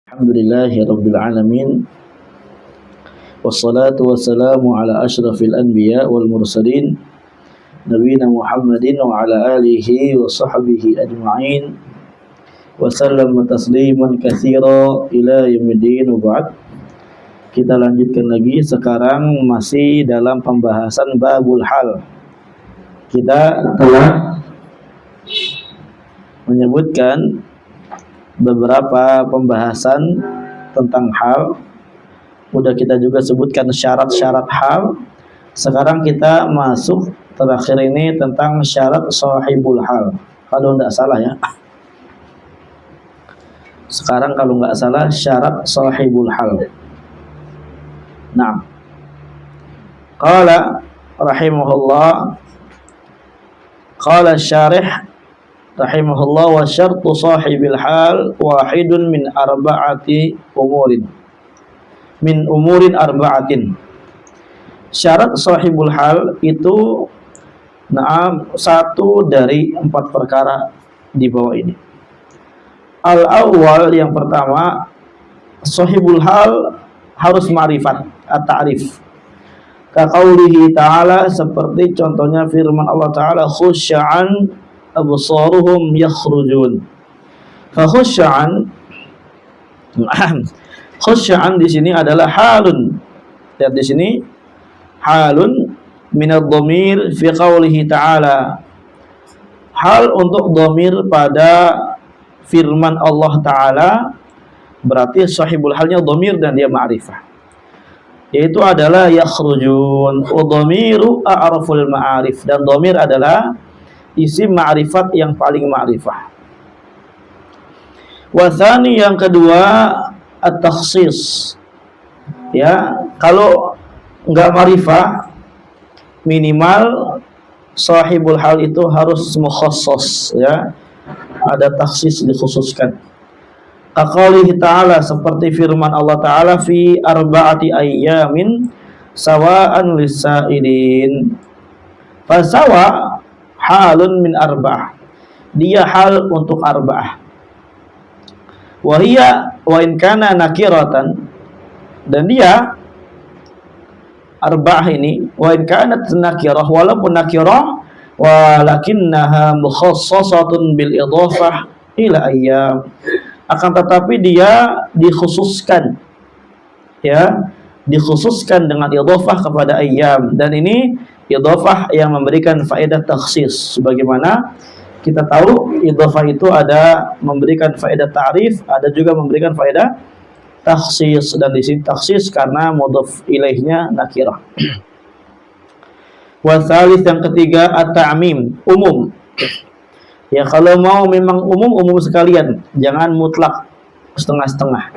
Alhamdulillahi Rabbil Alamin. Wassalatu wassalamu ala ashrafil anbiya wal mursalin Nabiyina Muhammadin wa ala alihi wa sahbihi ajma'in wa sallama tasliman katsira ila yaumiddin wa ba'd. Kita lanjutkan lagi, sekarang masih dalam pembahasan babul hal. Kita telah menyebutkan beberapa pembahasan tentang hal. Udah kita juga sebutkan syarat-syarat hal. Sekarang kita masuk terakhir ini tentang syarat sahibul hal. Kalau tidak salah ya. Sekarang kalau nggak salah syarat sahibul hal. Nah, qala rahimahullah, qala syarih rahimahullah, wa syartu sahibil hal wahidun min arba'ati umurin. Min umurin arba'atin. Syarat sahibul hal itu satu dari 4 perkara di bawah ini. Al-awwal, yang pertama, sahibul hal harus ma'rifat, at-ta'rif. Kaqaulihi ta'ala, seperti contohnya firman Allah Ta'ala, khusya'an absaruhum yakhrujun. Fa khusya'an, khusya'an di sini adalah halun. Lihat di sini, halun min ad-dhamir fi qaulihi ta'ala. Hal untuk dhamir pada firman Allah Ta'ala, berarti sahibul halnya dhamir dan dia ma'rifah, yaitu adalah yakhrujun. Dhamiru a'raful ma'arif, dan dhamir adalah isim ma'rifat yang paling ma'rifah. Wa tsani, yang kedua, at-takhsis. Ya, kalau enggak ma'rifah, minimal sahibul hal itu harus mukhassas, ya. Ada takhsis, dikhususkan. Qaulihi ta'ala, seperti firman Allah Ta'ala, fi arba'ati ayyamin sawa'an lis-sa'ilin. Fasawa halun min arba'ah, dia hal untuk arba'ah. Wahia wa in kana nakiratan, dan dia arba'ah ini wa in kanat nakirah, walaupun nakirah, walakinnaha mukhassasatun bil idhafah ila ayyam, akan tetapi dia dikhususkan, ya, dikhususkan dengan idhafah kepada ayyam, dan ini idhafah yang memberikan faedah takhsis. Sebagaimana kita tahu, idhafah itu ada memberikan faedah ta'rif, ada juga memberikan faedah takhsis, dan di sini takhsis karena mudhaf ilaihnya nakirah. Wa tsalits, yang ketiga, at-ta'mim, umum. Ya, kalau mau memang umum sekalian, jangan mutlak setengah-setengah.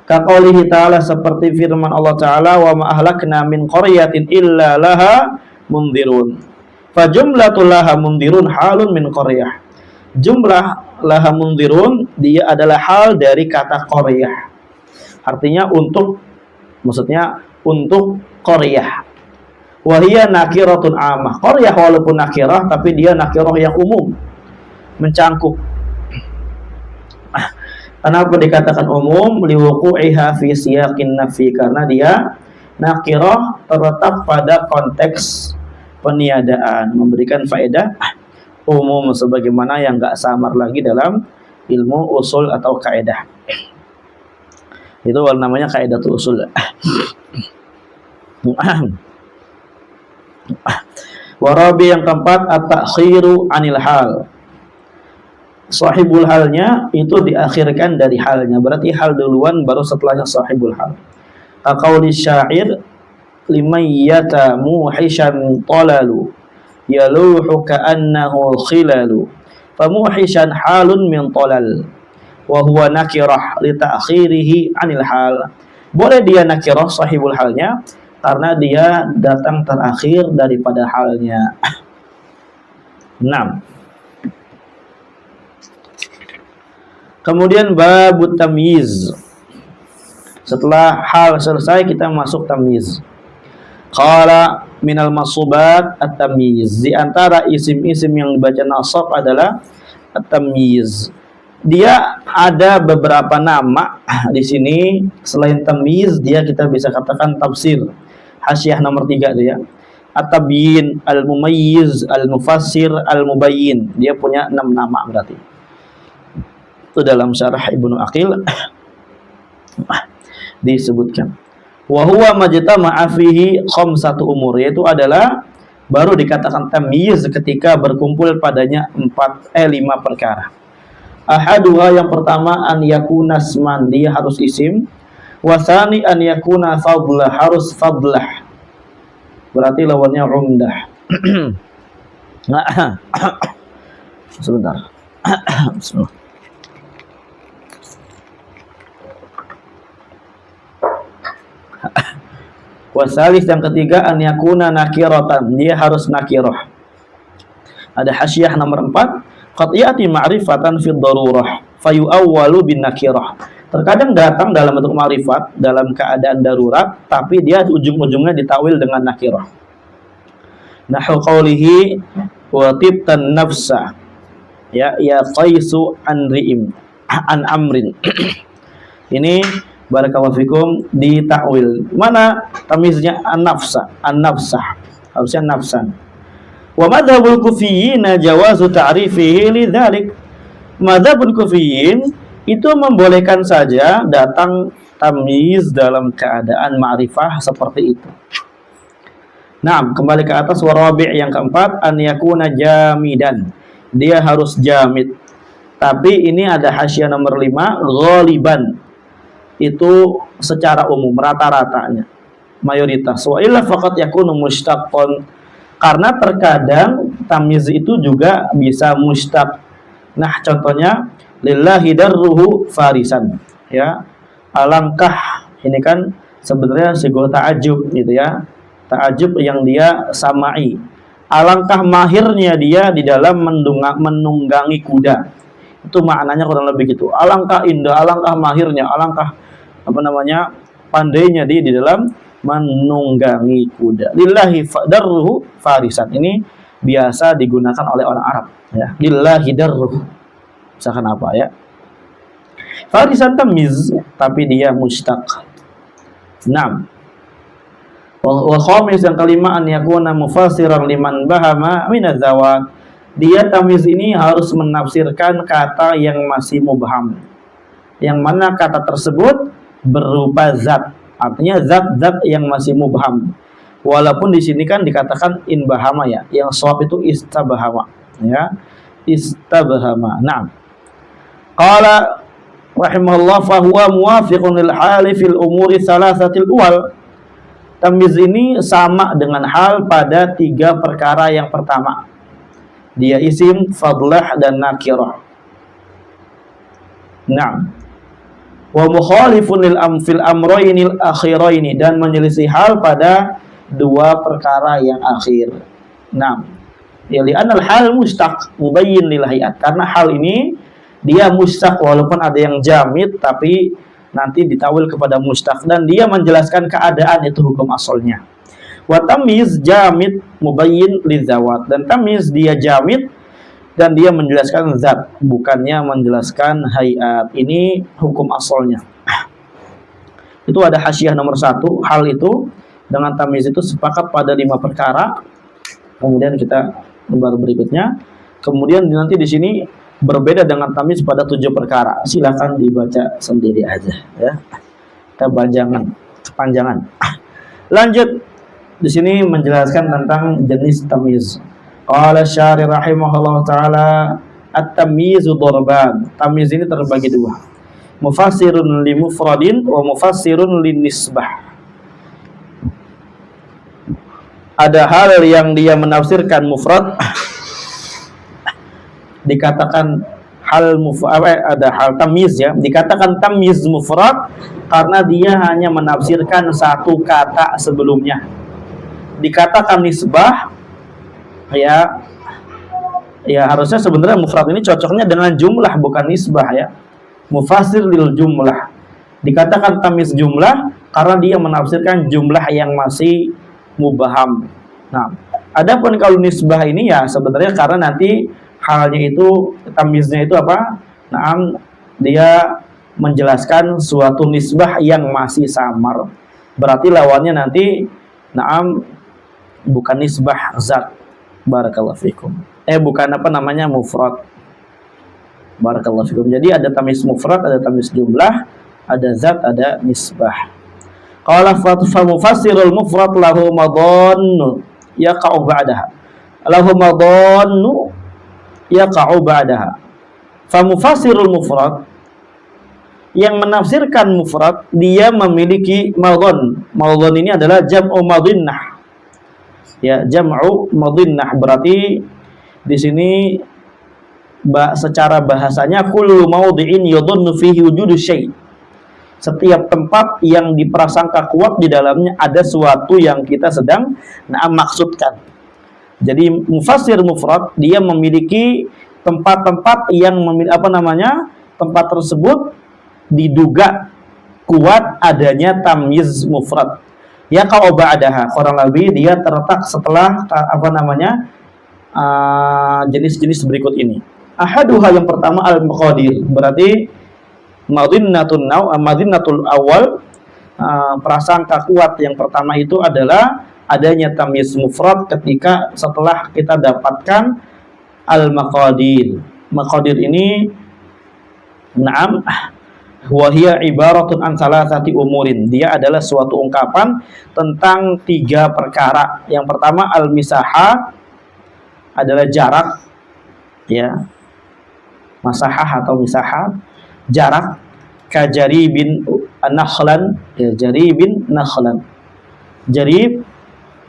Kaqaulihi ta'ala, seperti firman Allah Ta'ala, wa ma ahlakna min qaryatin illa laha mundirun. Fa jumlatul laha mundirun halun min qaryah. Jumlah laha mundirun, dia adalah hal dari kata qaryah. Artinya untuk, maksudnya untuk qaryah. Wa hiya nakiratun amah. Qaryah walaupun nakirah, tapi dia nakirah yang umum, mencangkup. Kenapa dikatakan umum? Liwuqu'iha fi siyaqin nafi, karena dia nakirah terletak pada konteks peniadaan, memberikan faedah umum, sebagaimana yang enggak samar lagi dalam ilmu usul atau kaidah. Itu namanya kaidatul usul. Warabi, yang keempat, at-ta'khiru anil hal. Sahibul halnya itu diakhirkan dari halnya, berarti hal duluan baru setelahnya sahibul hal. Qauli syair, liman yatamu hishan talalu yaluhu ka'annahu khilalu. Famuhishan halun min talal wa huwa nakirah li ta'khirihi anil hal. Boleh dia nakirah sahibul halnya karena dia datang terakhir daripada halnya. 6. Kemudian babut tamyiz. Setelah hal selesai, kita masuk tamyiz. Qala minal masubat at-tamyiz. Di antara isim-isim yang dibaca nasab adalah at-tamyiz. dia ada beberapa nama di sini selain tamyiz, dia kita bisa katakan tafsir. Hasyiah nomor 3 dia. At-tabyin, al-mumayyiz, al-mufassir, al-mubayyin. Dia punya 6 nama berarti. Itu dalam syarah Ibnu Aqil disebutkan. Wa huwa majtama'a fihi khamsatu umur, yaitu adalah baru dikatakan tamyiz ketika berkumpul padanya 5 perkara. Ahaduha, yang pertama, an yakuna asman, dia harus isim. Wasani an yakuna fadlah, harus fadlah. Berarti lawannya umdah. Sebentar. Bismillah. Wasalis, yang ketiga, an yakuna nakiratan, dia harus nakirah. Ada hasyiah nomor 4, qad ya'ti ma'rifatan fi darurah fayu'awwalu bin nakirah. Terkadang datang dalam bentuk ma'rifat dalam keadaan darurat, tapi dia ujung-ujungnya ditawil dengan nakirah. Nahu qawlihi wa tibtan nafsa, ya qaisu an ri'im an amrin. Ini barakallahu fikum ditakwil. Mana tamiznya? An-nafsa, an-nafsah, harusnya nafsan. Wa madhabul kufiyyin jawazu ta'rifihi lidzalik. Madhabul kufiyyin itu membolehkan saja datang tamyiz dalam keadaan ma'rifah seperti itu. Nah, kembali ke atas. Warabi' yang keempat, an yakuna jamidan, dia harus jamid. Tapi ini ada hasyiah nomor 5, ghaliban, itu secara umum, rata-ratanya, mayoritas. Wa illa faqat yakunu mushtaqqan, karena terkadang tamyiz itu juga bisa mushtaq. Nah, contohnya lillahi darruhu farisan, ya. Alangkah, ini kan sebenarnya sigul ta'ajub gitu ya. Ta'ajub yang dia samai. Alangkah mahirnya dia di dalam menunggangi kuda. Itu maknanya kurang lebih gitu. Alangkah indah, alangkah mahirnya, alangkah pandainya dia di dalam menunggangi kuda. Lillahi darruhu farisan. Ini biasa digunakan oleh orang Arab, ya. Lillahi darruhu, misalkan apa, ya. Farisan tamyiz, tapi dia mushtaq. Naam. Wa khamis, yang kelima, an yakuna mufassiran liman bahama min az-zawat. Dia tamyiz ini harus menafsirkan kata yang masih mubham, yang mana kata tersebut berupa zat. Artinya zat-zat yang masih mubham. Walaupun di sini kan dikatakan inbahama, ya. Yang shawab itu istabahama, ya. Istabahama. Naam. Qala rahimahullah fa huwa muwafiqun lil hali fil umuri thalathatil awal. Tamyiz ini sama dengan hal pada 3 perkara yang pertama. Dia isim, fadlah, dan nakirah. Naam. Wa mukhalifun lil fil amraynil akhiraini, dan menyelisih hal pada 2 perkara yang akhir. Naam. Ya, li'anal hal mustaq mubayyin lil hayat, karena hal ini dia mustaq walaupun ada yang jamid, tapi nanti ditawil kepada mustaq, dan dia menjelaskan keadaan, itu hukum asalnya. Wa tamyiz jamid mubayyin lidzawat, dan tamyiz dia jamid dan dia menjelaskan zat, bukannya menjelaskan hayat. Ini hukum asalnya. Itu ada hasyiah nomor 1. Hal itu dengan tamyiz itu sepakat pada 5 perkara. Kemudian kita lembar berikutnya. Kemudian nanti di sini berbeda dengan tamyiz pada 7 perkara. Silakan dibaca sendiri aja, ya. Kepanjangan. Lanjut, di sini menjelaskan tentang jenis tamyiz. Qala syari rahimahullah ta'ala, at-tamyizu darban. Tamyiz ini terbagi 2. Mufassirun li mufradin wa mufassirun li nisbah. Ada hal yang dia menafsirkan mufrad, dikatakan ada hal tamyiz, ya. Dikatakan tamyiz mufrad karena dia hanya menafsirkan 1 kata sebelumnya. Dikatakan nisbah, ya harusnya sebenarnya mufrad ini cocoknya dengan jumlah, bukan nisbah, ya. Mufassir lil jumlah. Dikatakan tamyiz jumlah karena dia menafsirkan jumlah yang masih mubham. Nah, adapun kalau nisbah ini, ya sebenarnya karena nanti halnya itu tamyiznya itu apa? Naam, dia menjelaskan suatu nisbah yang masih samar. Berarti lawannya nanti naam bukan nisbah zat. Barakallahu fikum. Bukan apa namanya mufrad. Barakallahu fikum. Jadi ada tamyiz mufrad, ada tamyiz jumlah, ada zat, ada nisbah. Qala fa mufassirul mufrad lahu madhannu yaqa'u ba'daha. Lahu madhannu yaqa'u ba'daha. Fa mufassirul mufrad, yang menafsirkan mufrad, dia memiliki madhan. Madhan ini adalah jam'u madhinnah. Ya, jam'u madhinnah berarti di sini secara bahasanya kullu maudhi'in yadhunnu fihi wujudu syai'. Setiap tempat yang diprasangka kuat di dalamnya ada sesuatu yang kita sedang maksudkan. Jadi mufassir mufrad dia memiliki tempat-tempat yang tempat tersebut diduga kuat adanya tamyiz mufrad. Ya kalau ba'daha, kurang lebih dia terletak setelah jenis-jenis berikut ini. Ahaduha, yang pertama al-maqadir, berarti madinnatul awal, prasangka kuat yang pertama itu adalah adanya tamyiz mufrad ketika setelah kita dapatkan al-maqadir. Maqadir ini na'am wahia ibaratun an salasati umurin. Dia adalah suatu ungkapan tentang 3 perkara. Yang pertama al-misahah adalah jarak, ya. Masahah atau misahah, jarak. Kajaribin nakhlan, ya, jaribin nakhlan. Jarib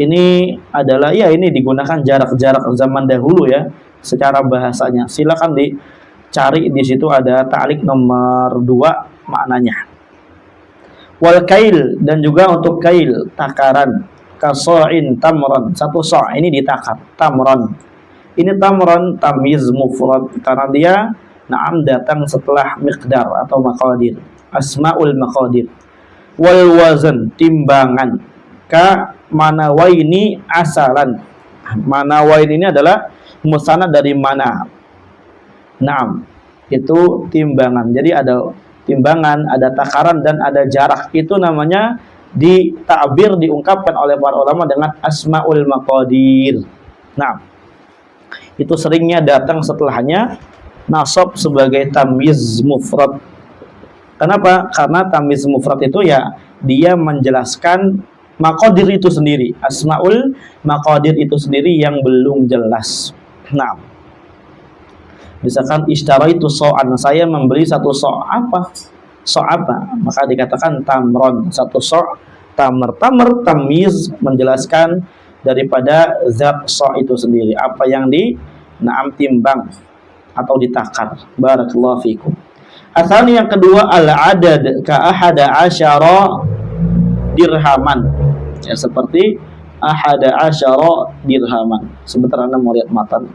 ini adalah, ya, ini digunakan jarak-jarak zaman dahulu, ya, secara bahasanya. Silakan dicari di situ, ada ta'liq nomor 2 maknanya. Wal kail, dan juga untuk kail, takaran. Kaso'in tamran, 1 so' ini ditakar, tamran. Ini tamran tamyiz mufrad karena dia na'am datang setelah miqdar atau maqadir. Asmaul maqadir. Wal wazan, timbangan. Ka manawaini asalan. Manawain ini adalah musanad dari mana. Naam, itu timbangan. Jadi ada timbangan, ada takaran, dan ada jarak. Itu namanya ditakbir, diungkapkan oleh para ulama dengan asmaul maqadir. Nah, itu seringnya datang setelahnya nasab sebagai tamyiz mufrad. Kenapa? Karena tamyiz mufrad itu, ya, dia menjelaskan maqadir itu sendiri, asmaul maqadir itu sendiri yang belum jelas. Nah, misalkan ishtaraitu so'an, saya membeli 1 so'. Apa? So' apa? Maka dikatakan tamron, 1 so'. Tamr tamyiz, menjelaskan daripada zat so' itu sendiri, apa yang timbang atau ditakar. Barakallahu fikum. Asal yang kedua al-adad ka ahada asyara dirhaman, ya, seperti ahada asyara dirhaman. Sebentar, Anda mau lihat matan.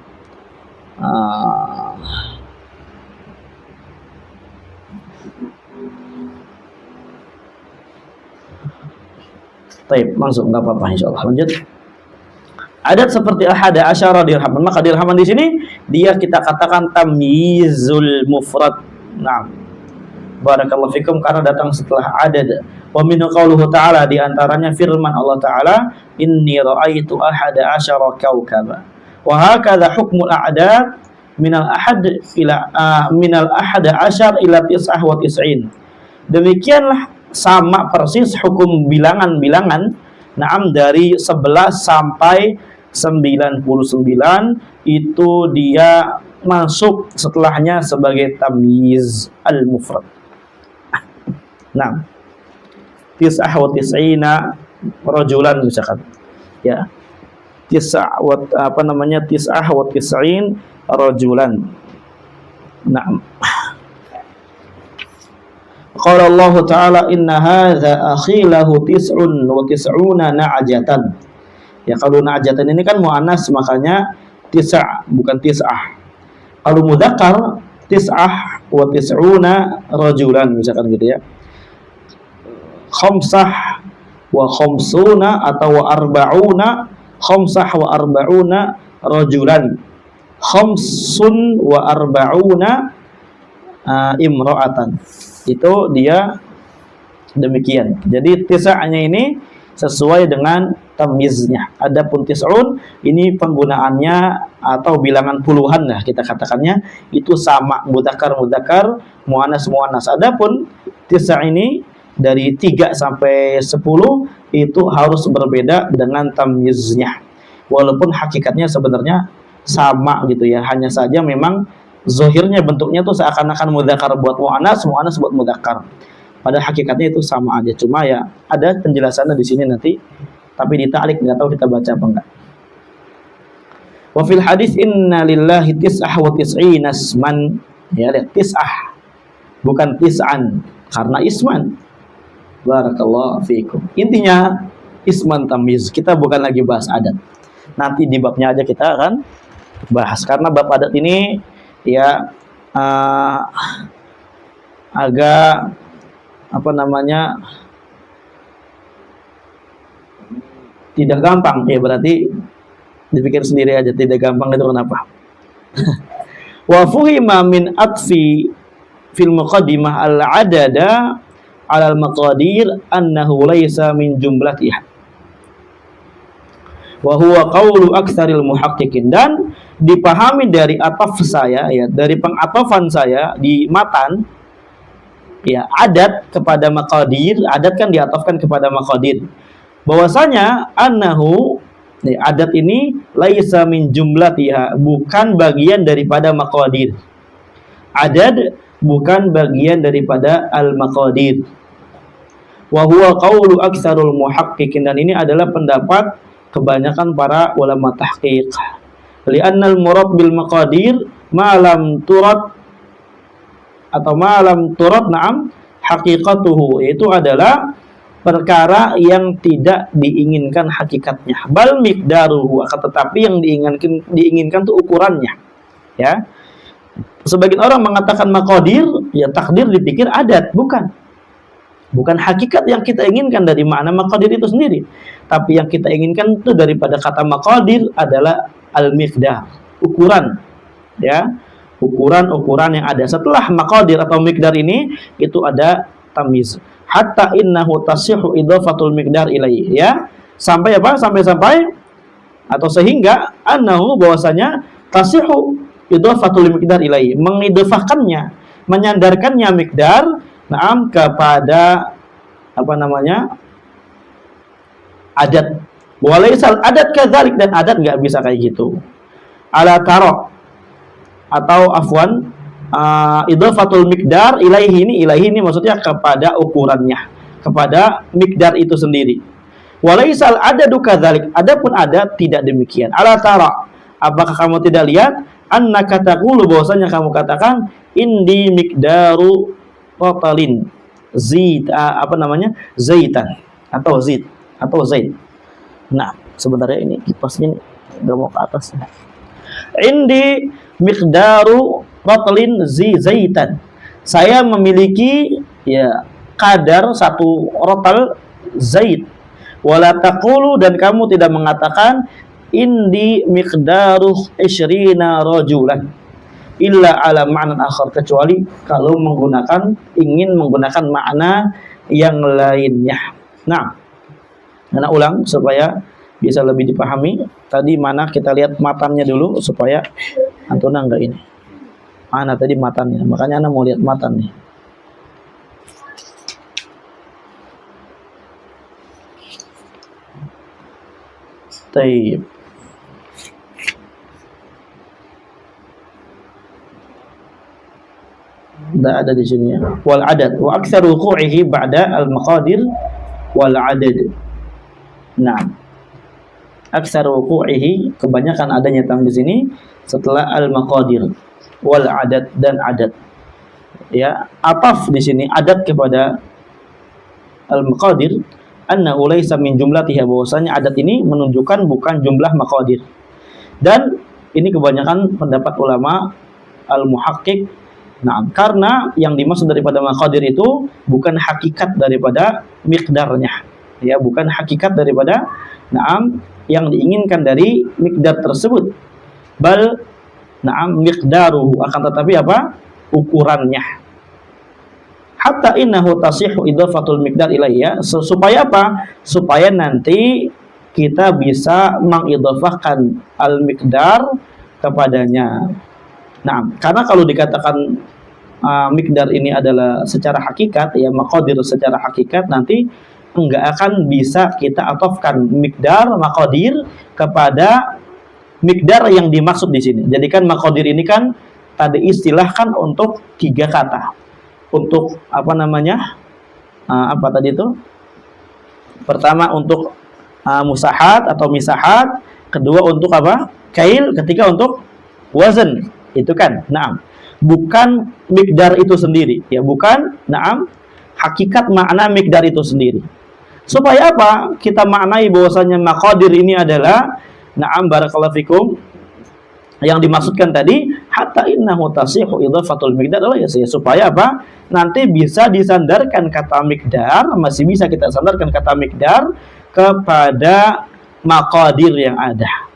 Baik, langsung, enggak apa-apa, insyaallah. Lanjut. Adat seperti ahada asyara dirhaman. Maka dirhaman di sini dia kita katakan tamyizul mufrad. Nah, barakallahu fikum, karena datang setelah adad. Wa min qauluhu ta'ala, di antaranya firman Allah Ta'ala, inni ra'aitu ahada asyara kaukaba. Wa hakadha hukmul a'dad minal ahada asyar ila 99. Demikianlah sama persis hukum bilangan-bilangan, na'am, dari 11 sampai 99 itu dia masuk setelahnya sebagai tamyiz al-mufrad. Nah, 99 rajulan misalkan, ya, 99 rajulan. Nah, qala Allah Ta'ala inna hadza akhi lahu 99 na'jatan. Ya, kalau na'jatan ini kan muannas, makanya tis'a, bukan tis'ah. Kalau mudzakkar tis'ah wa tis'una rajulan misalkan gitu, ya. Khamsah wa khamsuna atau wa arba'una, khamsah wa arba'una rajulan. Khamsun wa arba'una imra'atan. Itu dia demikian. Jadi tis'ahnya ini sesuai dengan tamyiznya. Adapun tis'un ini penggunaannya atau bilangan puluhan lah kita katakannya, itu sama mudzakkar muannas muannas. Adapun tis'ah ini dari 3 sampai 10 itu harus berbeda dengan tamyiznya. Walaupun hakikatnya sebenarnya sama gitu ya. Hanya saja memang zahirnya bentuknya tuh seakan-akan mudzakkar buat muannas, muannas buat mudzakkar. Pada hakikatnya itu sama aja. Cuma ya ada penjelasannya di sini nanti. Tapi di ta'liq nggak tahu kita baca apa enggak. Wa fil hadis inna lillahi tis'ah wa tis'ina isman. Ya, lihat tis'ah. Bukan tis'an karena isman. Barakallahu fiikum. Intinya isman tamyiz. Kita bukan lagi bahas adat. Nanti di babnya aja kita akan bahas karena bab adat ini ya agak apa namanya tidak gampang ya, berarti dipikir sendiri aja tidak gampang itu kenapa. Wa fuhima min atfi fil muqaddimah al adada ala al maqadir annahu laysa min jumlatiha wa huwa qawlu aktsaril muhaqqiqin. Dan dipahami dari ataf saya ya, dari pengatafan saya di matan ya, adat kepada maqadir, adat kan diatafkan kepada maqadir, bahwasanya annahu adat ini laisa min jumlatiha, bukan bagian daripada maqadir. Adat bukan bagian daripada al maqadir. Wa huwa qaulu aktsarul muhaqqiqin, dan ini adalah pendapat kebanyakan para ulama tahqiq. Li'annal murad bil maqadir ma lam turad atau malam turad na'am haqiqatuhu, itu adalah perkara yang tidak diinginkan hakikatnya, bal miqdaruhu, akan tetapi yang diinginkan itu ukurannya ya. Sebagian orang mengatakan maqadir ya, takdir dipikir adat, bukan hakikat yang kita inginkan dari makna maqadir itu sendiri, tapi yang kita inginkan itu daripada kata maqadir adalah al-miqdar, ukuran ya, ukuran-ukuran yang ada. Setelah maqadir atau miqdar ini itu ada tamyiz. Hatta innahu tasihhu idhafatul miqdar ilaihi ya. Sampai apa? Sampai atau sehingga annahu, bahwasanya tasihhu idhafatul miqdar ilaihi, mengidhafahkannya, menyandarkannya miqdar na'am kepada apa namanya? Adat. Walaisal adat kadzalik, dan adat enggak bisa kayak gitu. Ala taro atau afwan idhafatul miqdar ilaihi ini maksudnya kepada ukurannya, kepada miqdar itu sendiri. Walaisal adadu kadzalik, adapun adat tidak demikian. Ala tara, apakah kamu tidak lihat, annaka taqulu, bahwasanya kamu katakan indi miqdaru qatalin zid apa namanya, zaitan atau zid atau zaid. Nah, sebenarnya ini kipasnya enggak mau ke atas. Indi miqdaru qatlin zaitan, saya memiliki ya kadar 1 rotal zait. Wala taqulu, dan kamu tidak mengatakan indi miqdaru 20 rajulan illa ala ma'nan akhar, kecuali kalau ingin menggunakan makna yang lainnya. Nah, Nana ulang supaya bisa lebih dipahami. Tadi mana kita lihat matannya dulu supaya antuna enggak ini. Mana tadi matannya? Makanya Ana mau lihat matan nih. Taib. Tidak ada di sini ya. Wal adad wa aktsaru wuqu'ihi ba'da al maqadir wal adad. Nah, aksar wuqu'ihi, kebanyakan adanya tamyiz ini setelah al-maqadir wal adat dan adat. Ya, ataf di sini adat kepada al-maqadir, annahu laysa min jumlatiha, bahwasanya adat ini menunjukkan bukan jumlah maqadir. Dan ini kebanyakan pendapat ulama al-muhaqqiq. Nah, karena yang dimaksud daripada maqadir itu bukan hakikat daripada miqdarnya. Ya, bukan hakikat daripada na'am yang diinginkan dari miqdar tersebut. Bal na'am miqdaruhu, akan tetapi apa? ukurannya. Hatta innahu tasihhu idhafatul miqdar ilayya, supaya apa? Supaya nanti kita bisa mengidhafahkan al-miqdar kepadanya. Nah, karena kalau dikatakan miqdar ini adalah secara hakikat, ya maqadir secara hakikat, nanti enggak akan bisa kita atofkan miqdar maqadir kepada miqdar yang dimaksud di sini. Jadi kan maqadir ini kan tadi istilahkan untuk 3 kata. Untuk apa namanya? Apa tadi itu? Pertama untuk musahat atau misahat, kedua untuk apa? Kail, ketiga untuk wazan. Itu kan. Naam. Bukan miqdar itu sendiri, ya bukan. Naam. Hakikat makna miqdar itu sendiri. Supaya apa? Kita maknai bahwasanya maqadir ini adalah naam barakallahu fikum, yang dimaksudkan tadi hatta innahu tasihhu idhafatul miqdar adalah ya supaya apa? Nanti bisa disandarkan kata miqdar, masih bisa kita sandarkan kata miqdar kepada maqadir yang ada.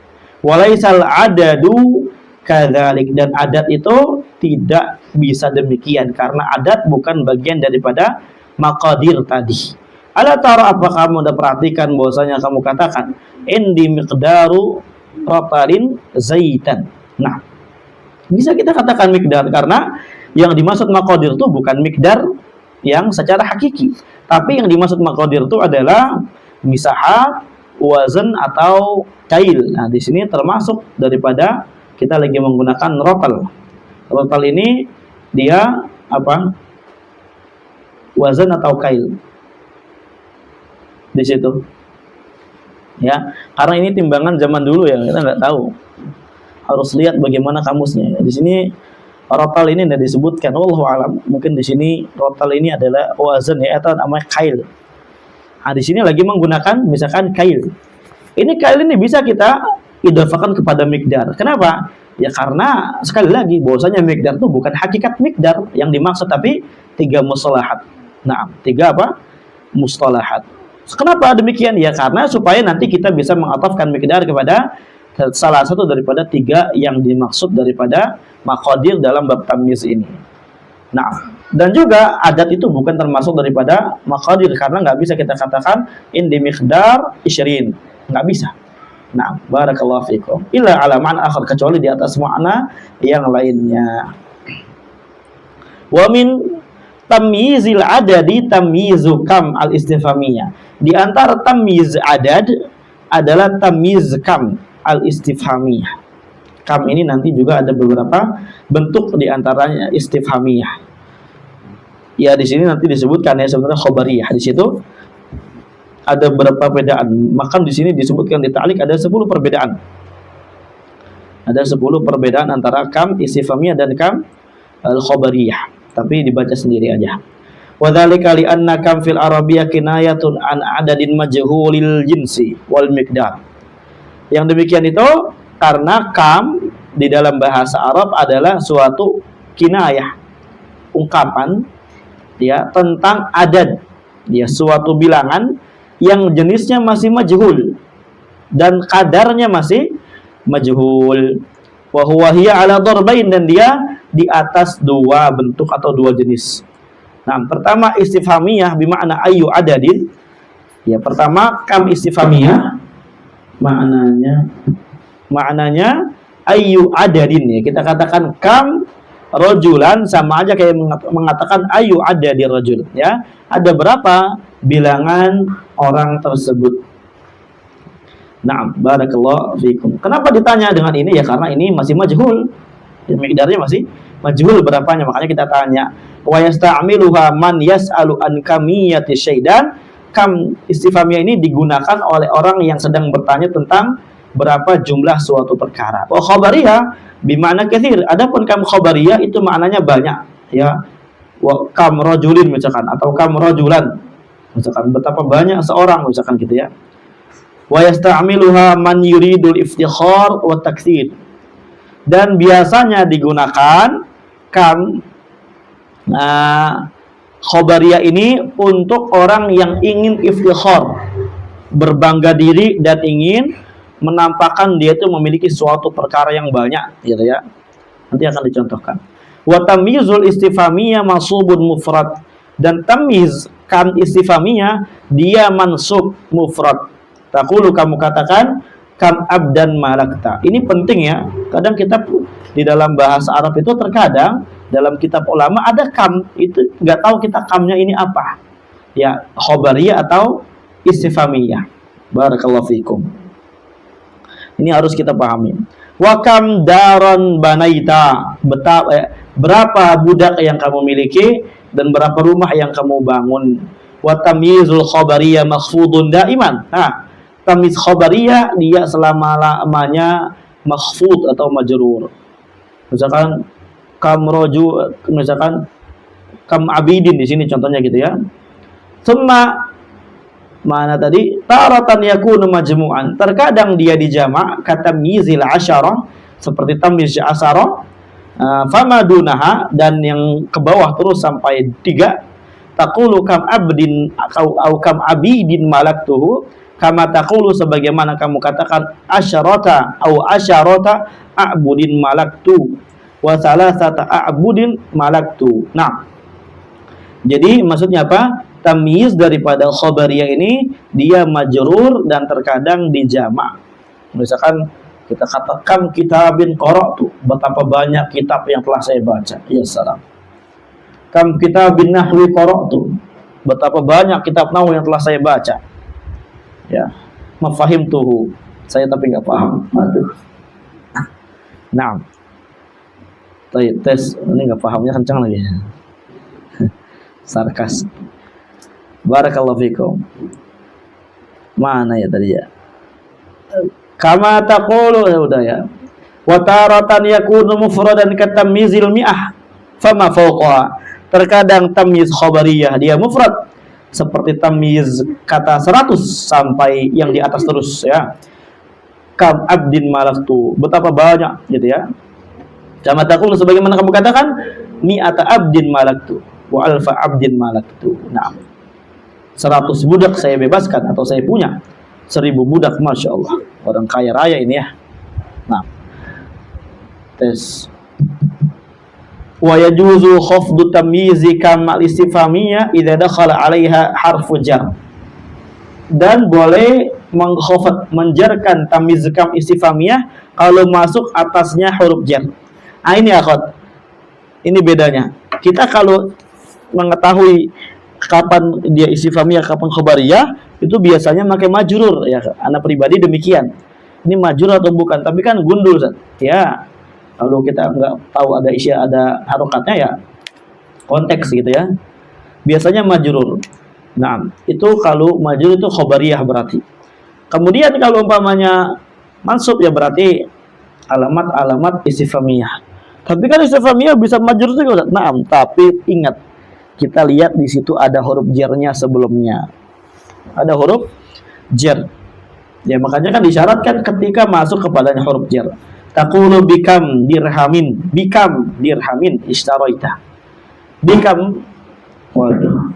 Walaisal adadu kadzalik, dan adat itu tidak bisa demikian karena adat bukan bagian daripada maqadir tadi. Ala tara, apa kamu udah perhatikan bahwasanya kamu katakan indi miqdaru ratalin zaitan. Nah, bisa kita katakan miqdar karena yang dimaksud maqadir itu bukan miqdar yang secara hakiki, tapi yang dimaksud maqadir itu adalah misahat, wazan atau kail. Nah, di sini termasuk daripada kita lagi menggunakan rotal. Rotal ini dia apa? Wazan atau kail. Di situ. Ya, karena ini timbangan zaman dulu ya, kita nggak tahu. Harus lihat bagaimana kamusnya. Di sini rotal ini tidak disebutkan. Wallahu alam. Mungkin di sini rotal ini adalah wazan ya, atau namanya kail. Nah, di sini lagi menggunakan misalkan kail. Ini kail ini bisa kita idhafakan kepada miqdar. Kenapa? Ya karena sekali lagi bahwasanya miqdar itu bukan hakikat miqdar yang dimaksud, tapi 3 mustalahat. Nah, 3 apa? Mustalahat. Kenapa demikian? Ya karena supaya nanti kita bisa mengatafkan miqdar kepada salah satu daripada 3 yang dimaksud daripada maqadir dalam bab tamyiz ini. Nah, dan juga adat itu bukan termasuk daripada maqadir karena nggak bisa kita katakan indi miqdar 20, nggak bisa. Nah, barakallahu fikum. Illa ala ma'na akhar, kecuali di atas makna yang lainnya. Wa min tamyizil adadi tamyizu kam al istifhamiyah. Di antara tamyiz adad adalah tamyiz kam al istifhamiyah. Kam ini nanti juga ada beberapa bentuk di antaranya istifhamiyah. Ya di sini nanti disebutkan ya sebenarnya khobariyah. Di situ ada beberapa perbedaan. Maka di sini disebutkan di ta'liq ada 10 perbedaan. Ada 10 perbedaan antara kam istifhamiyah dan kam al-khobariyah. Tapi dibaca sendiri aja. Wa dzalika li anna kam fil arabiyyah kinayatun an adadin majhulil jinsi wal miqdar. Yang demikian itu karena kam di dalam bahasa Arab adalah suatu kinayah, ungkapan ya tentang adad, ya suatu bilangan yang jenisnya masih majhul dan kadarnya masih majhul. Wa huwa hiya ala darbain, dan dia di atas 2 bentuk atau 2 jenis. Nah, pertama istifhamiyah bimakna ayu adadin. Ya, pertama kam istifhamiyah maknanya ayu adadin ya. Kita katakan kam rajulan sama aja kayak mengatakan ayu adadi rajul ya. Ada berapa bilangan orang tersebut? Nah, barakallahu fikum. Kenapa ditanya dengan ini? Ya karena ini masih majhul. Ya, miqdarnya masih majhul berapanya, makanya kita tanya. Wa yasta'miluha man yas'alu an kamiyati syai'an. Kam istifhamiyah ini digunakan oleh orang yang sedang bertanya tentang berapa jumlah suatu perkara. Wa khabariyah bima'na katsir. Adapun kam khabariyah itu maknanya banyak, ya. Wa kam rajulin misalkan, atau kam rajulan. Misalkan betapa banyak seorang misalkan gitu ya. Wa yasta'miluha man yuridul iftikhar wa taktsir. Dan biasanya digunakan kam khobariyah ini untuk orang yang ingin iftikhar, berbangga diri dan ingin menampakkan dia itu memiliki suatu perkara yang banyak gitu ya. Nanti akan dicontohkan. Wa tamyizul istifhamiyah mansubun mufrad, dan tamyiz kam istifhamiyah dia mansub mufrad. Taqulu, kamu katakan, kam abdan malakta. Ini penting ya. Kadang kita di dalam bahasa Arab itu terkadang dalam kitab ulama ada kam, itu nggak tahu kita kamnya ini apa. Ya, khobariyah atau istifhamiyah. Barakallahu fikum. Ini harus kita pahami. Wa kam daron banaita, berapa budak yang kamu miliki dan berapa rumah yang kamu bangun. Wa tamyizul khabariyah makhfudun daiman. Nah, tamyiz khabariyah dia selama-lamanya makhfud atau majrur. Misalkan kam roju, misalkan kam abidin di sini contohnya gitu ya. Summa mana tadi? Taratan yakunu majmu'an. Terkadang dia dijamak kata mizil asyarah seperti tamyiz asyarah. Fama dunaha, dan yang ke bawah terus sampai 3. Taqulu kam abdin au kam abidin malaktuhu, kama taqulu sebagaimana kamu katakan asyarata au asyarata a'budin malaktu wa salasata a'budin malaktu. Nah, jadi maksudnya apa? Tamyiz daripada khobariyah ini dia majrur dan terkadang dijamak. Misalkan kita katakan kitabin qara'tu, betapa banyak kitab yang telah saya baca. Ya salam. Kam kitabin nahwi qara'tu, betapa banyak kitab nahwu yang telah saya baca. Ya, mafahimtuhu, saya tapi enggak paham. Aduh. Nah. Tes ini enggak pahamnya kencang lagi. Sarkas. Barakallahu fikum. Mana ya tadi ya? Kama taqulu, ya udah ya. Wa taratan yakunu mufradan katamyizil mi'ah fama fawqa. Terkadang tamyiz khabariyah dia mufrad seperti tamyiz kata 100 sampai yang di atas terus ya. Kam abdin malaktu, betapa banyak gitu ya. Kama taqulu sebagaimana kamu katakan mi'ata abdin malaktu wa alfa abdin malaktu. Nah, 100 budak saya bebaskan atau saya punya 1000 budak, masya Allah, orang kaya raya ini ya. Nah, tes. Wa yajuzu khafdu tamyizi kamal istifhamiyah idza dakhala 'alaiha harfu jar. Dan boleh mengkhafat, menjarkan tamyiz kam istifhamiyah kalau masuk atasnya huruf jar. Ah, ini akhwat. Ini bedanya. Kita kalau mengetahui kapan dia istifhamiyah, kapan khobariyah, itu biasanya pakai majrur ya. Anak pribadi demikian. Ini majrur atau bukan? Tapi kan gundul, ya. Kalau kita nggak tahu ada isya, ada harokatnya ya, konteks gitu ya. Biasanya majrur. Nah, itu kalau majrur itu khobariyah berarti. Kemudian kalau umpamanya mansub ya berarti alamat-alamat istifhamiyah. Tapi kan istifhamiyah bisa majrur juga. Nah, tapi ingat, kita lihat di situ ada huruf jarnya sebelumnya. Ada huruf jar. Ya makanya kan disyaratkan ketika masuk kepadanya huruf jar. Taqulu bikam dirhamin, bikam dirhamin ishtaraita. Bikam, waduh.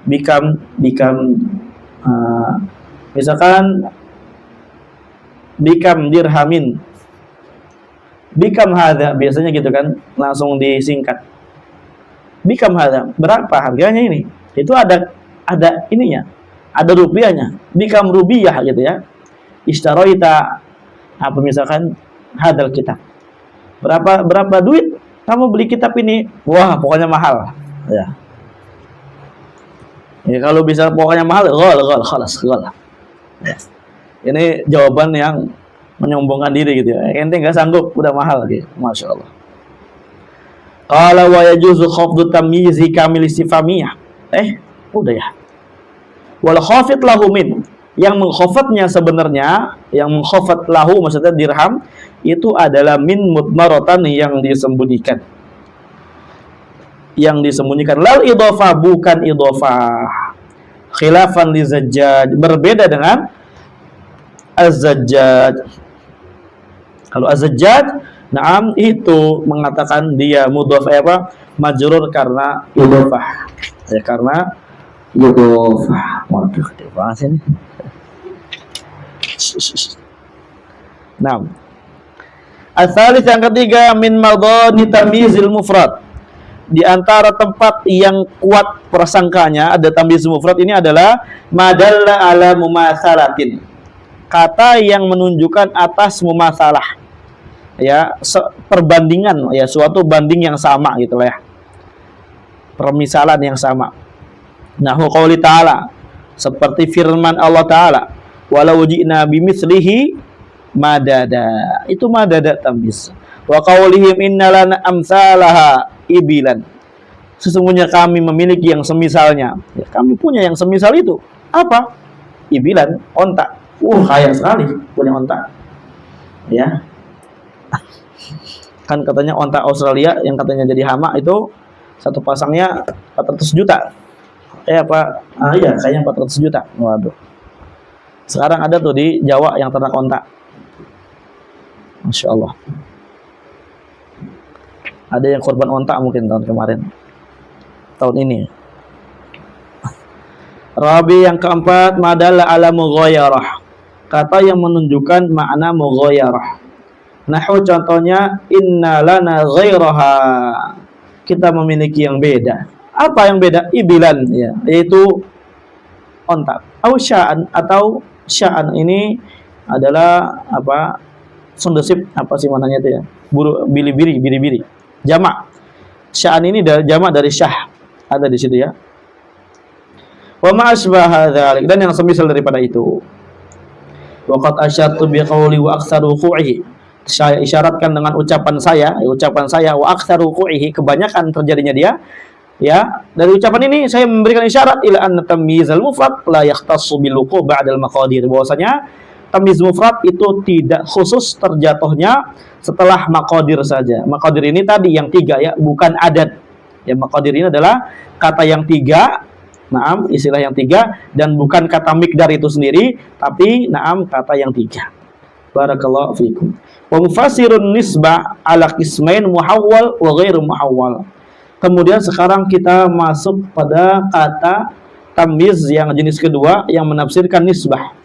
Bikam misalkan bikam dirhamin. Bikam hadza, biasanya gitu kan, langsung disingkat. Bikam hadza, berapa harganya ini? Itu ada ininya, ada rupiahnya. Bikam rubiyah gitu ya. Ishtaraita, apa misalkan hadzal kitab. Berapa duit kamu beli kitab ini? Wah, pokoknya mahal. Ya. Ya kalau bisa pokoknya mahal, khalas. Ya. Ini jawaban yang menyombongkan diri gitu ya. Ente enggak sanggup, udah mahal gitu. Masya Allah. Qala wa yajuzu khafdu tamyizi kamil istifhamiyah. Udah ya. Wal khafid lahu min, yang mengkhafatnya sebenarnya, yang mengkhafat lahu maksudnya dirham, itu adalah min mudmaratan yang disembunyikan. Yang disembunyikan. Lal idhofah, bukan idhofah. Khilafan li zajjaj, berbeda dengan az-zajjaj. Kalau az-zajjaj, naam, itu mengatakan dia mudhaf apa? Majrur karena idhofah. Ya karena idhofah. Waduh, gede banget ini. Naam. Ats-tsalits yang ketiga min madani tamyizil mufrad. Di antara tempat yang kuat prasangkanya ada tamyiz mufrad ini adalah madalla ala mumatsalatin. Kata yang menunjukkan atas mumatsalah. Ya, perbandingan ya, suatu banding yang sama gitu lah ya. Permisalan yang sama. Nahu qouli ta'ala, seperti firman Allah Ta'ala, walau ji'na bimitslihi madada. Itu madada tamyiz. Wa qaulihim innalana amsalaha ibilan. Sesungguhnya kami memiliki yang semisalnya. Ya, kami punya yang semisal itu. Apa? Ibilan, onta. Kaya sekali punya onta. Ya. Kan katanya onta Australia yang katanya jadi hama itu satu pasangnya 400 juta. Apa? Iya, kayaknya 400 juta. Waduh. Sekarang ada tuh di Jawa yang ternak onta. Masya Allah. Ada yang korban onta mungkin tahun kemarin. Tahun ini. Rabi yang keempat, madalla ala mughayarah. Kata yang menunjukkan makna mughayarah. Nahu contohnya, inna lana ghairaha. Kita memiliki yang beda. Apa yang beda? Ibilan, ya, yaitu onta. Atau sya'an ini adalah apa? Sundesip, apa sih mananya itu ya? Biri-biri. Jamak. Sya'an ini jamak dari syah. Ada di situ ya. Wa ma asbaha dzalik, dan yang semisal daripada itu. Wa qad asyartu bi qawli wa aktsaru wuqu'ihi. Saya isyaratkan dengan ucapan saya wa aktsaru wuqu'ihi, kebanyakan terjadinya dia. Ya, dari ucapan ini saya memberikan isyarat ila anna tamyizal mufrad la yakhtassu bil wuqu' ba'dal maqadir. Bahwasanya tamyiz mufrad itu tidak khusus terjatuhnya setelah maqadir saja. Maqadir ini tadi yang 3 ya, bukan adat. Ya, maqadir ini adalah kata yang 3, naam, istilah yang 3, dan bukan kata miqdar itu sendiri, tapi naam, kata yang 3. Barakallahu fikum. Wa mufassirun nisbah ala qismain muhawwal wa ghairu muhawwal. Kemudian sekarang kita masuk pada kata tamyiz yang jenis kedua yang menafsirkan nisbah.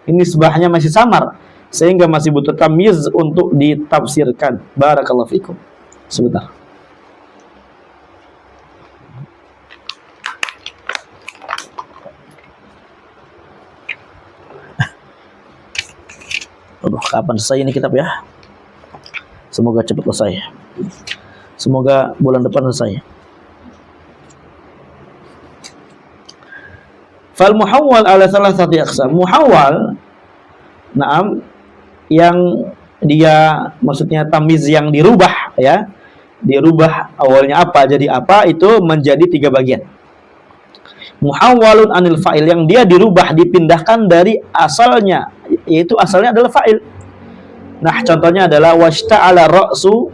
Ini nisbahnya masih samar sehingga masih butuh tamyiz untuk ditafsirkan. Barakallahu fikum. Sebentar. Aduh, kapan selesai ini kitab ya? Semoga cepat selesai. Semoga bulan depan selesai. Fal muhawwal ala thalathati aqsam. Muhawwal, naam, yang dia maksudnya tamyiz yang dirubah ya. Dirubah awalnya apa jadi apa, itu menjadi 3 bagian. Muhawwalun anil fa'il, yang dia dirubah, dipindahkan dari asalnya, yaitu asalnya adalah fa'il. Nah, contohnya adalah washta'ala ra'su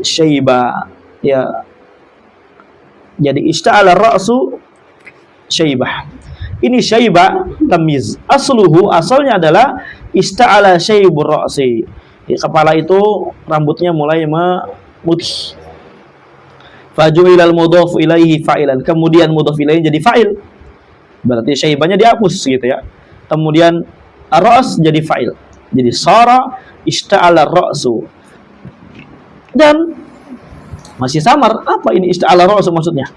syaiba, ya. Jadi ishta'ala ra'su syaibah. Ini syaiba tamyiz. Asluhu, asalnya adalah ishta'ala syaibur ra'si. Ya, kepala itu rambutnya mulai memutih. Faju'ilal mudhaf ilaihi fa'ilan. Kemudian mudhaf ilaihi jadi fa'il. Berarti syaibanya dihapus gitu ya. Kemudian ar-ra's jadi fa'il. Jadi sara ishta'ala ra'su. Dan masih samar, apa ini ista'ala ra'su maksudnya?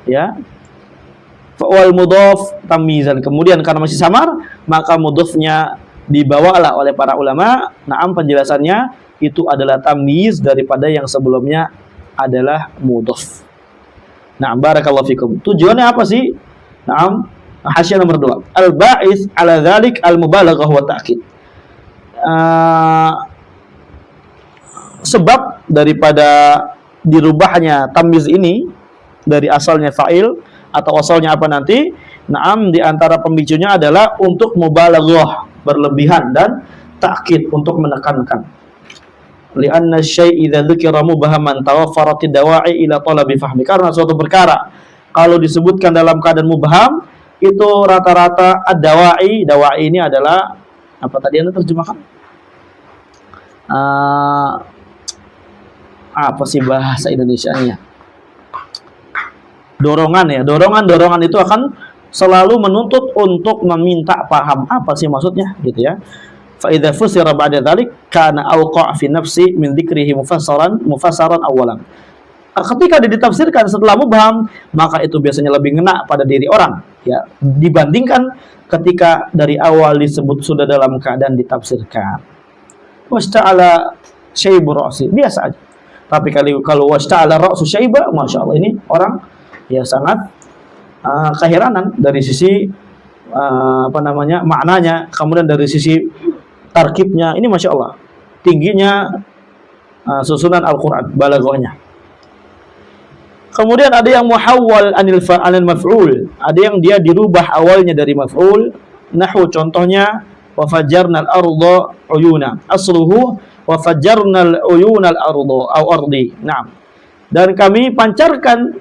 Ya. Fa'wal mudhaf tamyizan. Kemudian karena masih samar, maka mudhafnya dibawalah oleh para ulama. Naam, penjelasannya itu adalah tamyiz daripada yang sebelumnya adalah mudhaf. Nah, barakallahu fikum. Tujuannya apa sih? Naam, hasyiah nomor 2. Al-ba'its ala dzalik al-mubalaghah wa ta'kid. Sebab daripada dirubahnya tamyiz ini dari asalnya fa'il atau asalnya apa nanti, naam, di antara pemicunya adalah untuk mubalaghah, berlebihan, dan ta'kid, untuk menekankan. Li'anna syai' idza dzukira mubhaman tawaffarat ad-dawa'i ila talabi fahmi. Karena suatu perkara kalau disebutkan dalam keadaan mubham, itu rata-rata ad-dawa'i, dawa'i ini adalah apa tadi Anda terjemahkan? Apa sih bahasa Indonesianya? Dorongan ya. Dorongan itu akan selalu menuntut untuk meminta paham apa sih maksudnya gitu ya. Fa idza fusira ba'da dzalik kana awqa' fi nafsi min dzikrihi mufassaran awalan. Ketika ditafsirkan setelah mubham, maka itu biasanya lebih ngena pada diri orang, ya, dibandingkan ketika dari awal disebut sudah dalam keadaan ditafsirkan. Wasta'ala syaibu ra'si, biasa aja. Tapi kalau wasta'ala ra'su syaiba, masya Allah, ini orang ya sangat keheranan dari sisi maknanya, kemudian dari sisi tarkibnya, ini masya Allah tingginya susunan Al-Quran, balaghahnya. Kemudian ada yang muhawwal anil maf'ul, ada yang dia dirubah awalnya dari maf'ul. Nahwu contohnya wa fajjarnal arda uyuna, asluhu wa fajjarnal uyunal arda aw ardi. Naam. Dan kami pancarkan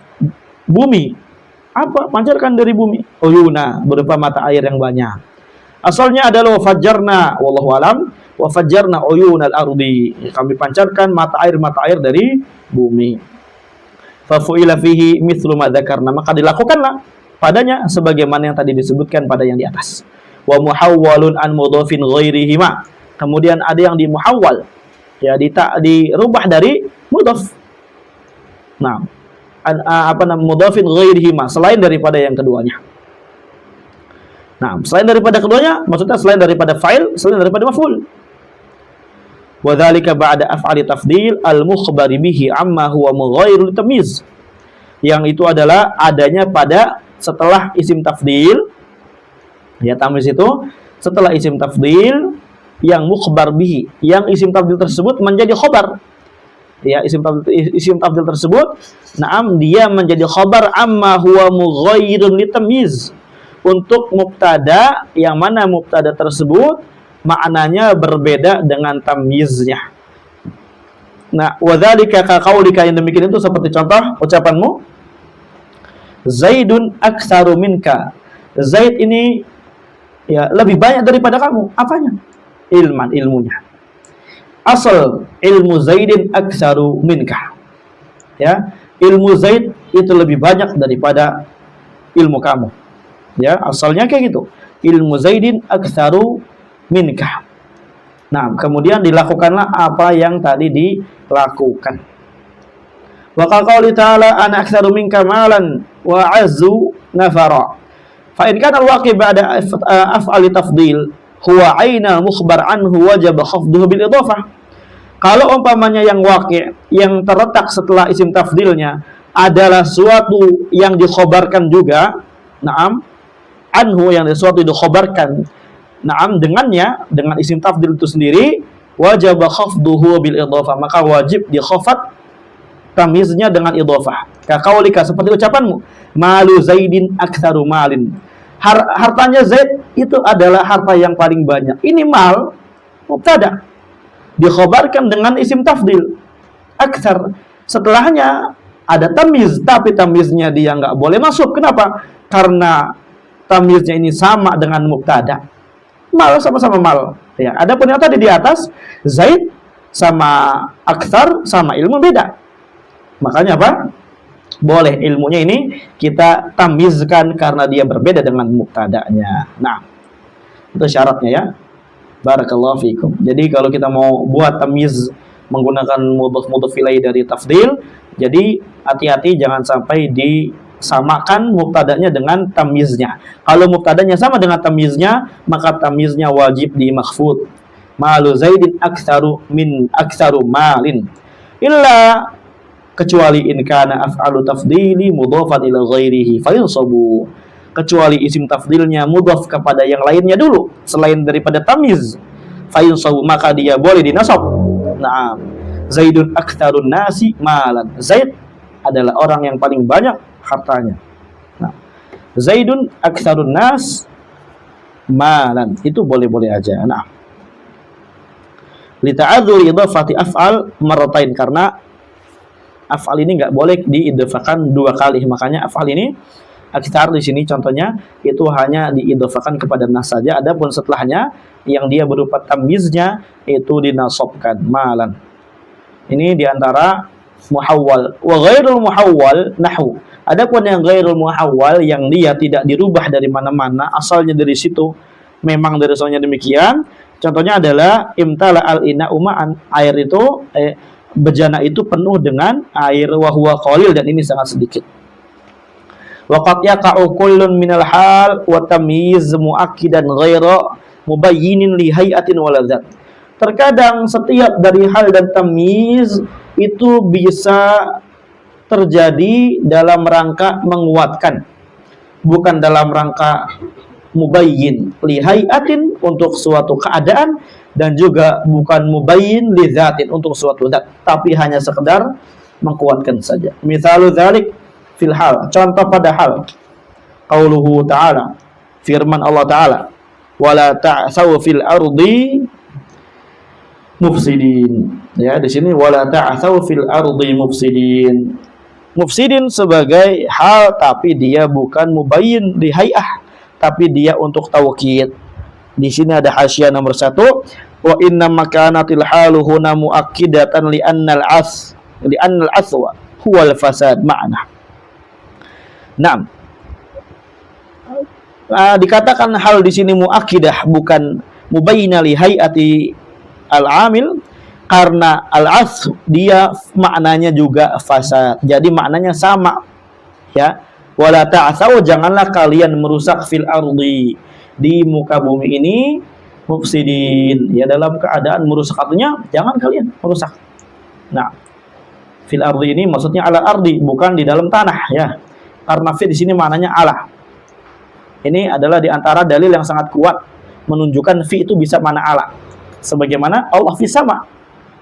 bumi. Apa? Pancarkan dari bumi. Uyuna, berupa mata air yang banyak. Asalnya adalah wa fajjarna, wallahu alam, wa fajjarna uyunal ardi. Kami pancarkan mata air dari bumi. Fafu'ila fihi mithlu ma dzakarna, maka dilakukanlah padanya sebagaimana yang tadi disebutkan pada yang di atas. Wa muhawwalun an mudhafin ghairihi ma. Kemudian ada yang dimuhawwal, ya, dirubah dari mudhaf. Nah, mudhafin ghairihi ma, selain daripada yang keduanya. Nah, selain daripada keduanya maksudnya selain daripada fa'il, selain daripada maf'ul. Wa dzalika ba'da af'ali tafdil al-mukhbari bihi amma huwa mughairul tamyiz. Yang itu adalah adanya pada setelah isim tafdil. Ya, tamyiz itu setelah isim tafdil yang mukhbar bihi, yang isim tafdil tersebut menjadi khabar. Ya, isim tafdil tersebut, na'am, dia menjadi khabar amma huwa mughairul litamyiz, untuk mubtada yang mana mubtada tersebut maknanya berbeda dengan tamyiznya. Nah, wadzalika ka qaulika, yang demikian itu seperti contoh ucapanmu Zaidun aktsaru minka. Zaid ini ya lebih banyak daripada kamu. Apanya? Ilmunya. Asal ilmu Zaidin aktsaru minka. Ya, ilmu Zaid itu lebih banyak daripada ilmu kamu. Ya, asalnya kayak gitu. Ilmu Zaidin aktsaru minka. Nah, kemudian dilakukanlah apa yang tadi dilakukan. Wa qala ta'ala ana aktsaru minka malan wa azzu nafara. Fa in kana al-waqi' ba'da af'ali tafdil huwa 'aina mukhbar anhu wajib khafduhu bil idhafah. Kalau umpamanya yang waqi', yang terletak setelah isim tafdilnya adalah suatu yang dikhabarkan juga, na'am, anhu, yang sesuatu dikhabarkan, na'am, dengannya, dengan isim tafdil itu sendiri, wajib khafduhu bil idhafah, maka wajib dikhafat tamyiznya dengan idhafah. Kaqaulika, seperti ucapanmu, malu Zaidin aktsaru malin. Hartanya Zaid itu adalah harta yang paling banyak. Ini mal mubtada, dikhabarkan dengan isim tafdil aktsar. Setelahnya ada tamyiz, tapi tamyiznya dia nggak boleh masuk. Kenapa? Karena tamyiznya ini sama dengan mubtada. Mal, sama-sama mal. Ya, adapun yang tadi di atas, Zaid sama aktsar sama ilmu beda. Makanya apa? Boleh ilmunya ini kita tamyizkan karena dia berbeda dengan mubtada'nya. Nah, itu syaratnya ya. Barakallahu fikum. Jadi kalau kita mau buat tamyiz menggunakan mudhaf ilaih dari tafdil, jadi hati-hati jangan sampai disamakan mubtada'nya dengan tamyiznya. Kalau mubtada'nya sama dengan tamyiznya, maka tamyiznya wajib dimakhfud. Malu Zaidin aktsaru malin. Illa, kecuali in kana af'alu tafdili mudhafan ila ghairihi fayunsabu. Kecuali isim tafdilnya mudhaf kepada yang lainnya dulu selain daripada tamyiz, fayunsabu, maka dia boleh dinasab. Nah, Zaidun aktsarun nasi malan. Zaid adalah orang yang paling banyak hartanya. Nah, Zaidun aktsarun nas malan, itu boleh-boleh aja. Nah, li ta'adzuri idhafati af'al marratain, karena af'al ini nggak boleh diidhafakan dua kali. Makanya af'al ini aktsar di sini contohnya itu hanya diidhafakan kepada nas saja. Adapun setelahnya yang dia berupa tamyiznya itu dinasabkan malan. Ini diantara muhawwal. Wa ghairul muhawwal nahwu. Adapun yang ghairul muhawwal, yang dia tidak dirubah dari mana-mana, asalnya dari situ, memang dari soalnya demikian, Contohnya adalah imtala al-ina uma'an, air itu bejana itu penuh dengan air, wa huwa qalil, dan ini sangat sedikit. Wa qad yaqa'u kullun minal hal wa tamyiz muakkidan ghaira mubayyinin li hay'atin wa ladzat. Terkadang setiap dari hal dan tamyiz itu bisa terjadi dalam rangka menguatkan, bukan dalam rangka mubayyin li hayatin untuk suatu keadaan, dan juga bukan mubayyin li dzatin untuk suatu zat, tapi hanya sekedar menguatkan saja. Misalu dzalik fil hal, contoh pada hal, qauluhu ta'ala, firman Allah Ta'ala, wala ta'tsaw fil ardi mufsidin. Ya, di sini wala ta'tsaw fil ardi mufsidin. Mufsidin sebagai hal, tapi dia bukan mubayyin li hay'ah, tapi dia untuk taukid. Di sini ada hasyiah nomor 1, wa inna makanatil halu huna muakkidatan li annal aswa huwa al fasad ma'na. Naam. Dikatakan hal di sini muakkidah, bukan mubayyinah li hay'ati al-amil, karena al-as dia maknanya juga fasad. Jadi maknanya sama. Ya. Wala ta'tsaw, janganlah kalian merusak fil ardi, di muka bumi ini, mufsidin, ya dalam keadaan merusak, artinya jangan kalian merusak. Nah, fil ardi ini maksudnya ala ardi, bukan di dalam tanah, ya. Karena fi di sini maknanya ala. Ini adalah di antara dalil yang sangat kuat menunjukkan fi itu bisa mana ala. Sebagaimana Allah fi sama.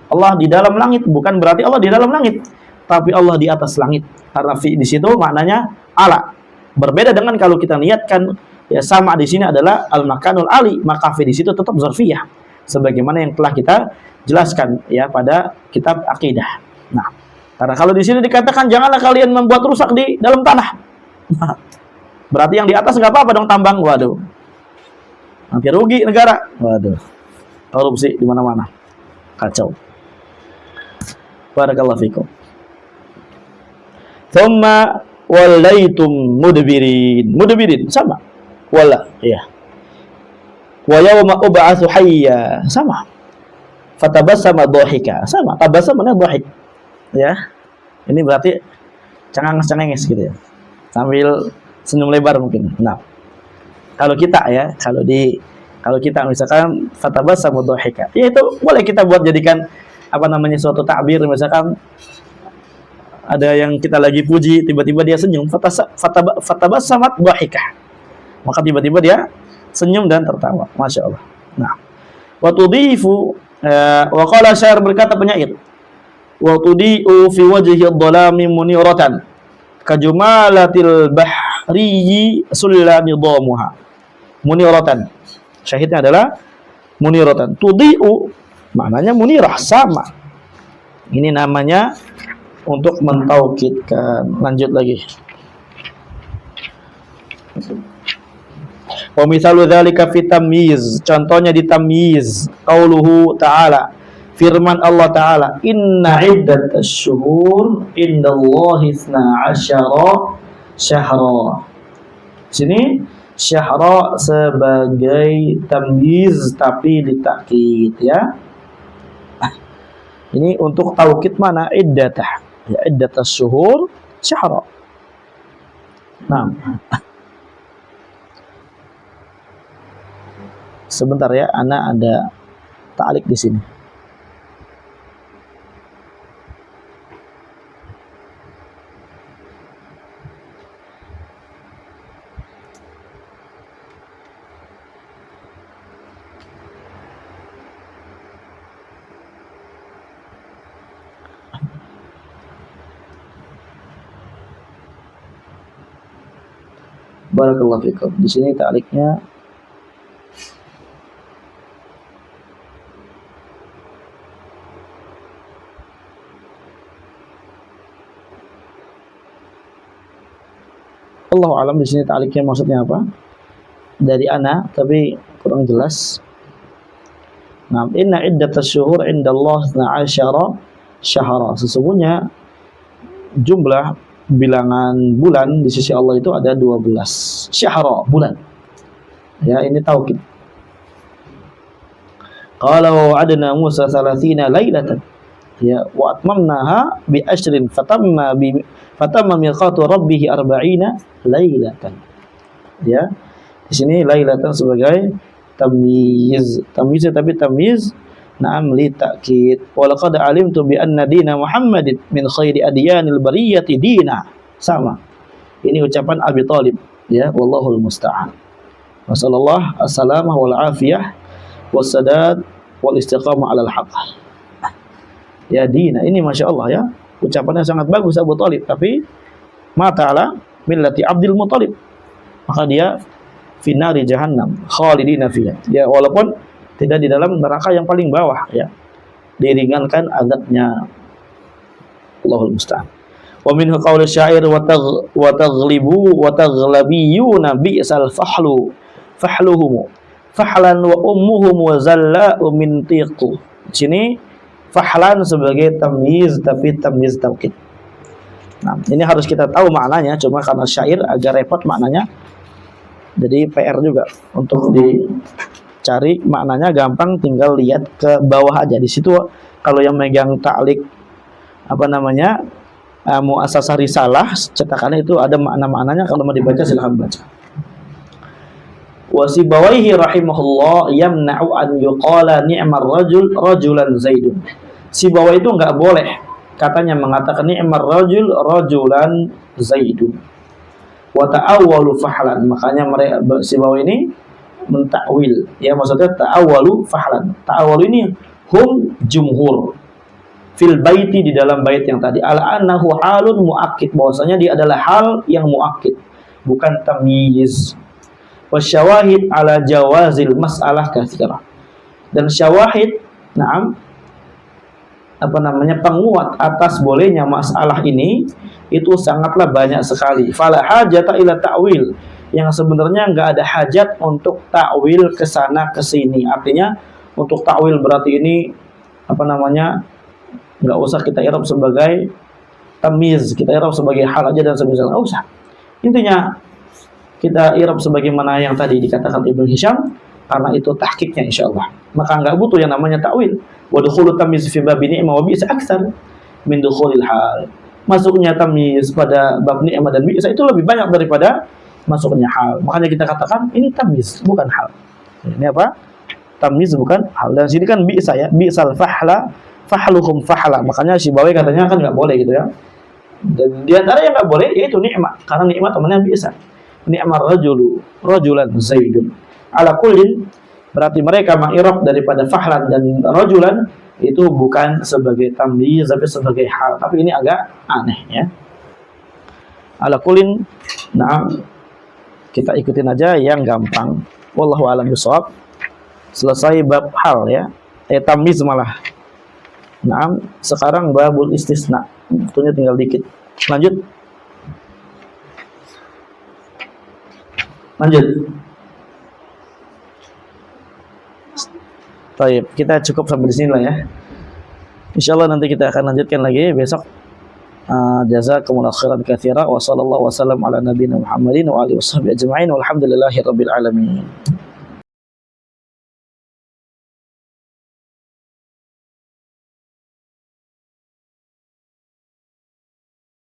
Allah di dalam langit, bukan berarti Allah di dalam langit, tapi Allah di atas langit. Karena fi di situ maknanya ala. Berbeda dengan kalau kita niatkan ya sama di sini adalah al-makanul ali, maka fi di situ tetap zarfiyah. Sebagaimana yang telah kita jelaskan ya pada kitab akidah. Nah, karena kalau di sini dikatakan janganlah kalian membuat rusak di dalam tanah. Berarti yang di atas nggak apa-apa dong tambang. Waduh. Nanti rugi negara. Waduh. Korupsi di mana-mana. Kacau. Barakallahu fikum. Thumma walaitum mudbirin. Mudbirin sama. Wala, ya. Wa yawma ub'atsu hayya, sama. Fatabassama dhahika, sama. Tabassama mana dhahik. Ya. Ini berarti cengenges gitu ya. Sambil senyum lebar mungkin. Nah. Kalau kita ya, kalau kita misalkan fatabassama dhahika, ya itu boleh kita buat jadikan apa namanya suatu takbir, misalkan ada yang kita lagi puji, tiba-tiba dia senyum, fatabassamat dhahikah, maka tiba-tiba dia senyum dan tertawa, masya Allah. Nah, wa tudhifu wa qala syair, berkata penyair, wa tudhi'u fi wajhi adh-dhalami muniratan kajumalatil bahri sulami dhamuha. Muniratan, syahidnya adalah muniratan. Tudhi'u maknanya munirah, sama. Ini namanya untuk mentaukidkan. Lanjut lagi. Wa mithalu dzalika fi tamyiz, contohnya di tamyiz, qauluhu ta'ala, firman Allah Ta'ala, inna iddatash syuhur indallahi 12 syahra. Sini syahra sebagai tamyiz tapi ditakkid ya. Ini untuk taukid mana iddatah. Ya, iddatas syuhur syahra. Nah. Sebentar ya, ana ada ta'liq di sini. Barakallahu fikum. Di sini ta'liqnya Allahu alam, di sini ta'liqnya maksudnya apa? Dari ana tapi kurang jelas. Nah, inna iddatash syuhur indallah 12 syahra. Sesungguhnya jumlah bilangan bulan di sisi Allah itu ada 12 syahra, bulan. Ya, ini taukid. Qala wa wa'adna Musa 30 lailatan ya wa atmamnaha bi ashrin fatamma miqatu rabbih 40 lailatan. Ya. Di sini lailatan sebagai tamyiz. Tamyiz tapi tamyiz na'am li ta'kid. Wa laqad alimtu bi anna dina Muhammadin min khairi adyanil bariyati dina. Sama. Ini ucapan Abi Thalib ya, wallahul musta'an. Wasallallahu assalamah wal afiyah wassadad wal istiqamah 'alal haqq. Ya dina, ini Masya Allah ya, ucapannya sangat bagus Abu Thalib, tapi mata ala millati Abdul Muthalib, maka dia finari jahannam khalidina fiha. Ya walaupun tidak di dalam neraka yang paling bawah ya, diringankan azabnya. Allahul musta'an. Wa minhu qaulu syair wa taghlibu wa taghlabiyuna bi'sal fahluhum fahlan wa ummuhum wa zalla'u min tiqu. Sini fahlan sebagai tamyiz tapi tamyiz taukid. Nah, ini harus kita tahu maknanya, cuma karena syair agak repot maknanya. Jadi PR juga untuk dicari maknanya, gampang tinggal lihat ke bawah aja. Di situ kalau yang megang ta'liq apa namanya? Mu'assasah Risalah cetakannya itu ada makna-maknanya, kalau mau dibaca silahkan baca. Wa Sibawaihi rahimahullah yamna'u an yuqala ni'mar rajul rajulan Zaidun. Sibawaihi itu enggak boleh katanya mengatakan ni'mar rajul rajulan Zaidun. Wa ta'awwalu fahlan, makanya mereka Sibawaihi ini mentakwil ya, maksudnya ta'awwalu fahlan. Ta'awwalu ini hum jumhur fil baiti, di dalam bait yang tadi, ala annahu halun muakkid, bahwasanya dia adalah hal yang muakkid bukan tamyiz. Wasyawahid ala jawazil mas'alah katsirah, dan syawahid na'am apa namanya penguat atas bolehnya masalah ini itu sangatlah banyak sekali. Fala hajata ila ta'wil, yang sebenarnya enggak ada hajat untuk ta'wil ke sana ke sini. Artinya untuk ta'wil berarti ini apa namanya, nggak usah kita i'rab sebagai tamyiz, kita i'rab sebagai hal aja dan semisal, nggak usah. Intinya kita i'rab sebagaimana yang tadi dikatakan Ibnu Hisham, karena itu tahqiqnya insyaallah. Maka nggak butuh yang namanya ta'wil. Wa dukhulu tamyiz fi bab ni'mah wa bi'sa aktsar min dukhulil hal. Masuknya tamyiz pada bab ni'mah dan bi'sa itu lebih banyak daripada masuknya hal. Makanya kita katakan ini tamyiz bukan hal. Ini apa? Tamyiz bukan hal. Dan sini kan bi'sa ya, bi'sal fahla fahluhum fahla. Makanya Sibawaihi katanya kan nggak boleh gitu ya. Dan di antara yang nggak boleh yaitu nikmat, karena nikmat temannya biasa. Ni'mar rajulu rajulan Zaidun. Ala kullin, berarti mereka ma'irab daripada fahlan dan rajulan itu bukan sebagai tamyiz tapi sebagai hal. Tapi ini agak aneh ya. Ala kullin, nah kita ikutin aja yang gampang. Wallahu a'lam bishawab. Selesai bab hal ya. Tamyiz malah. Nah, sekarang babul istisna. Waktunya tinggal dikit. Lanjut. Baik, kita cukup sampai di sini lah ya. Insyaallah nanti kita akan lanjutkan lagi besok. Jazakumullahu khairan katsira wa sallallahu wasallam ala nabiyina Muhammadin wa alihi washabihi ajma'in walhamdulillahi rabbil alamin.